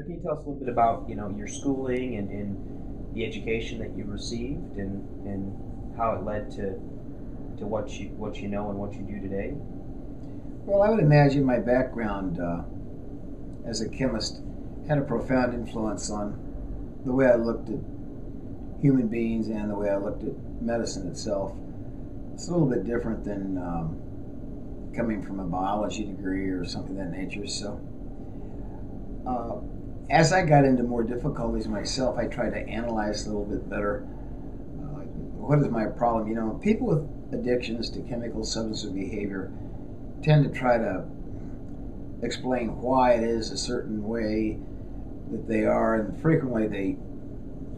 Can you tell us a little bit about, your schooling and the education that you received and how it led to what you know and what you do today? Well, I would imagine my background as a chemist had a profound influence on the way I looked at human beings and the way I looked at medicine itself. It's a little bit different than coming from a biology degree or something of that nature. So, as I got into more difficulties myself, I tried to analyze a little bit better. What is my problem? People with addictions to chemical, substance, or behavior tend to try to explain why it is a certain way that they are, and frequently they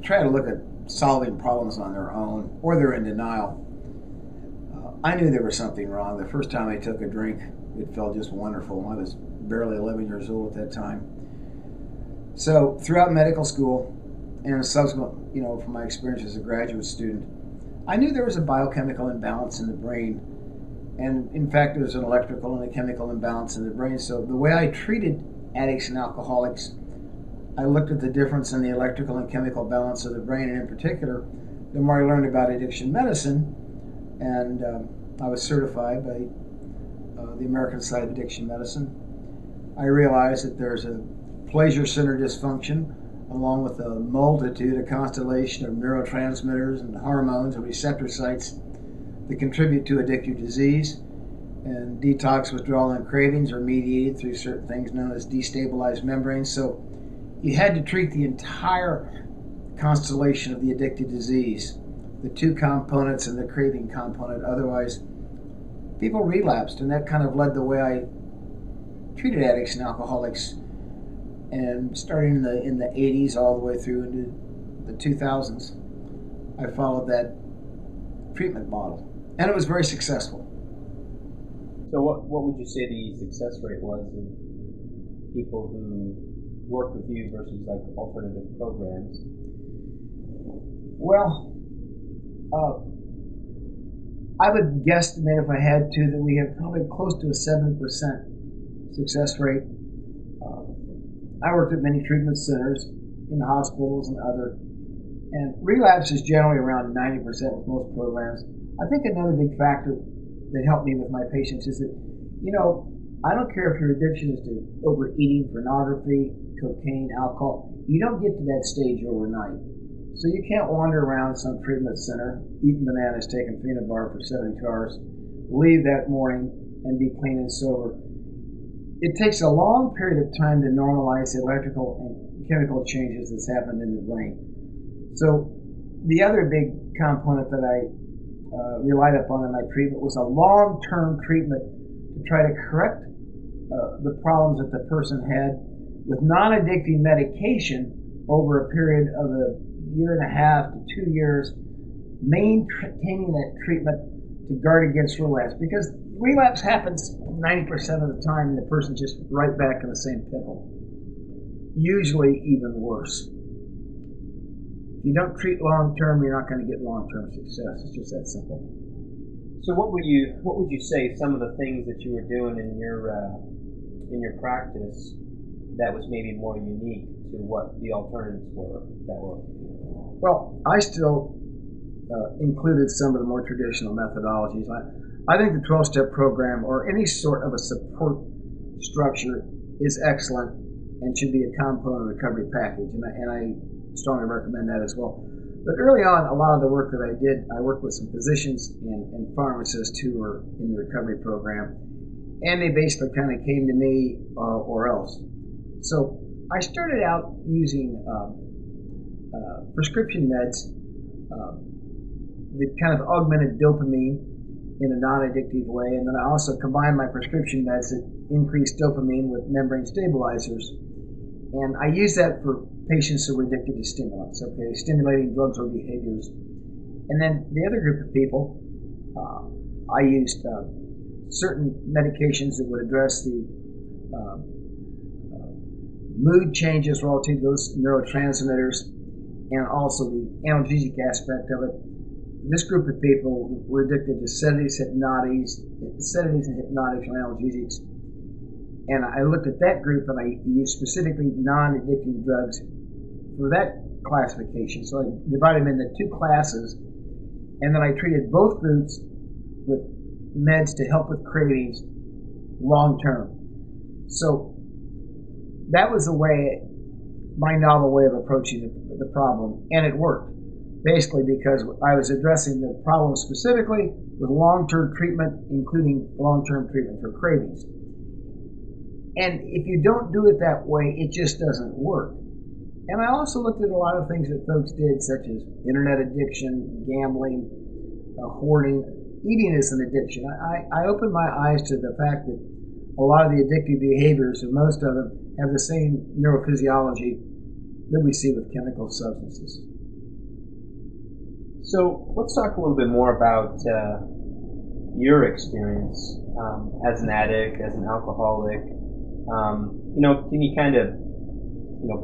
try to look at solving problems on their own, or they're in denial. I knew there was something wrong. The first time I took a drink, it felt just wonderful. I was barely 11 years old at that time. So throughout medical school and subsequent, from my experience as a graduate student, I knew there was a biochemical imbalance in the brain. And in fact, there's an electrical and a chemical imbalance in the brain. So the way I treated addicts and alcoholics, I looked at the difference in the electrical and chemical balance of the brain. And in particular, the more I learned about addiction medicine, and I was certified by the American Society of Addiction Medicine, I realized that there's a pleasure center dysfunction, along with a multitude, a constellation of neurotransmitters and hormones and receptor sites that contribute to addictive disease. And detox, withdrawal, and cravings are mediated through certain things known as destabilized membranes. So you had to treat the entire constellation of the addictive disease, the two components and the craving component. Otherwise, people relapsed, and that kind of led the way I treated addicts and alcoholics. And starting in the 80s all the way through into the 2000s, I followed that treatment model, and it was very successful. So what would you say the success rate was of people who work with you versus like alternative programs? Well, I would guesstimate, if I had to, that we have probably close to a 70% success rate. I worked at many treatment centers, in hospitals and other, and relapse is generally around 90% with most programs. I think another big factor that helped me with my patients is that, I don't care if your addiction is to overeating, pornography, cocaine, alcohol, you don't get to that stage overnight. So you can't wander around some treatment center, eating bananas, taking peanut butter for 72 hours, leave that morning and be clean and sober. It takes a long period of time to normalize the electrical and chemical changes that's happened in the brain. So the other big component that I relied upon in my treatment was a long-term treatment to try to correct the problems that the person had with non-addictive medication over a period of a year and a half to 2 years, maintaining that treatment to guard against relapse. Because relapse happens 90% of the time, and the person's just right back in the same pickle. Usually even worse. If you don't treat long-term, you're not going to get long-term success. It's just that simple. So what would you say some of the things that you were doing in your practice that was maybe more unique to what the alternatives were that were? Well, I still included some of the more traditional methodologies. I think the 12-step program, or any sort of a support structure, is excellent and should be a component of the recovery package, and I strongly recommend that as well. But early on, a lot of the work that I did, I worked with some physicians and pharmacists who were in the recovery program, and they basically kind of came to me or else. So I started out using prescription meds that kind of augmented dopamine in a non-addictive way, and then I also combined my prescription meds that increased dopamine with membrane stabilizers. And I use that for patients who are addicted to stimulants, stimulating drugs or behaviors. And then the other group of people, I used certain medications that would address the mood changes relative to those neurotransmitters, and also the analgesic aspect of it. This group of people were addicted to sedatives and hypnotics or analgesics. And I looked at that group, and I used specifically non-addicting drugs for that classification. So I divided them into two classes, and then I treated both groups with meds to help with cravings long term. So that was my novel way of approaching the problem, and it worked. Basically because I was addressing the problem specifically with long-term treatment, including long-term treatment for cravings. And if you don't do it that way, it just doesn't work. And I also looked at a lot of things that folks did, such as internet addiction, gambling, hoarding. Eating is an addiction. I opened my eyes to the fact that a lot of the addictive behaviors, and most of them, have the same neurophysiology that we see with chemical substances. So let's talk a little bit more about your experience as an addict, as an alcoholic. Can you kind of,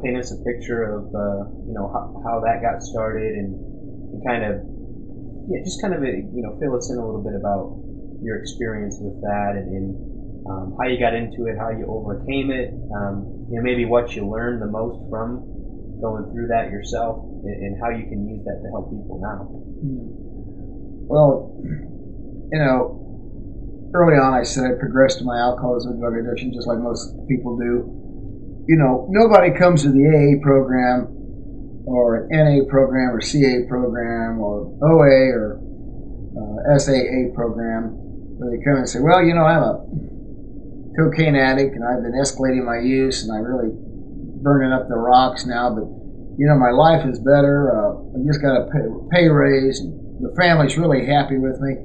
paint us a picture of, how that got started and kind of, fill us in a little bit about your experience with that and how you got into it, how you overcame it, maybe what you learned the most from going through that yourself, and how you can use that to help people now. Well, early on I said I progressed to my alcoholism and drug addiction just like most people do. Nobody comes to the AA program or an NA program or CA program or OA or SAA program where they come and say, well, I'm a cocaine addict and I've been escalating my use and I'm really burning up the rocks now, but my life is better. I just got a pay raise and the family's really happy with me.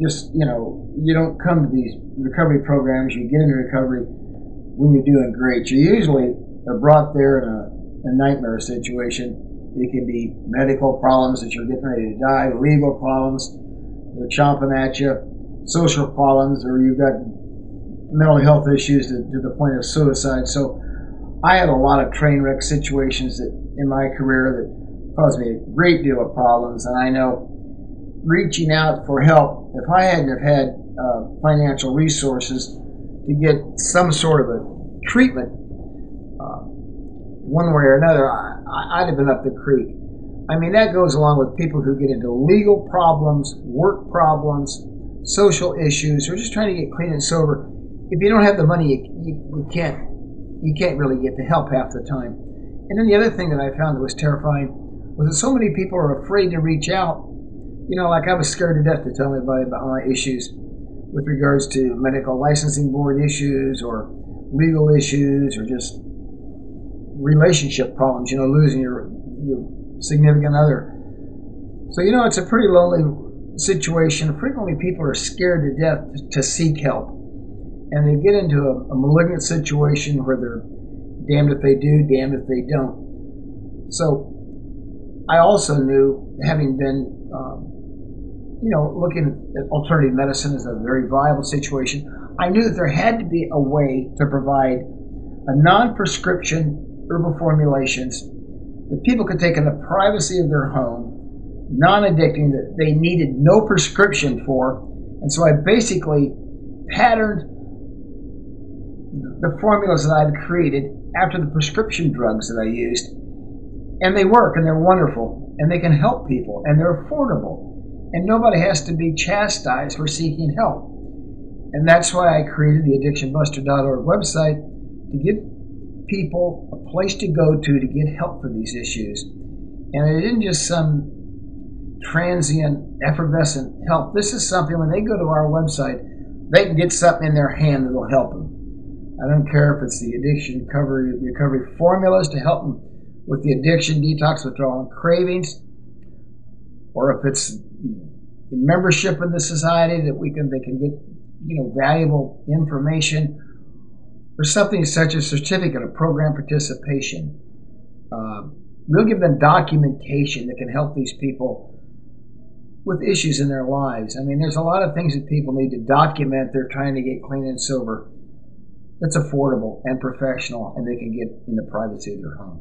Just, you don't come to these recovery programs, you get into recovery when you're doing great. You usually are brought there in a nightmare situation. It can be medical problems that you're getting ready to die, legal problems, they're chomping at you, social problems, or you've got mental health issues to the point of suicide. So I had a lot of train wreck situations in my career that caused me a great deal of problems, and I know reaching out for help, if I hadn't have had financial resources to get some sort of a treatment one way or another, I'd have been up the creek. I mean, that goes along with people who get into legal problems, work problems, social issues, or just trying to get clean and sober. If you don't have the money, you can't really get the help half the time. And then the other thing that I found that was terrifying was that so many people are afraid to reach out. Like I was scared to death to tell anybody about my issues with regards to medical licensing board issues or legal issues or just relationship problems, losing your significant other. So, it's a pretty lonely situation. Frequently people are scared to death to seek help. And they get into a malignant situation where they're damned if they do, damned if they don't. So I also knew, having been, looking at alternative medicine as a very viable situation, I knew that there had to be a way to provide a non-prescription herbal formulations that people could take in the privacy of their home, non-addicting, that they needed no prescription for. And so I basically patterned the formulas that I've created after the prescription drugs that I used, and they work, and they're wonderful, and they can help people, and they're affordable, and nobody has to be chastised for seeking help. And that's why I created the addictionbuster.org website, to give people a place to go to get help for these issues. And it isn't just some transient, effervescent help. This is something, when they go to our website, they can get something in their hand that will help them. I don't care if it's the addiction recovery formulas to help them with the addiction, detox, withdrawal, and cravings, or if it's the membership in the society that they can get valuable information, or something such as certificate of program participation. We'll give them documentation that can help these people with issues in their lives. I mean, there's a lot of things that people need to document. They're trying to get clean and sober. That's affordable and professional, and they can get in the privacy of their home.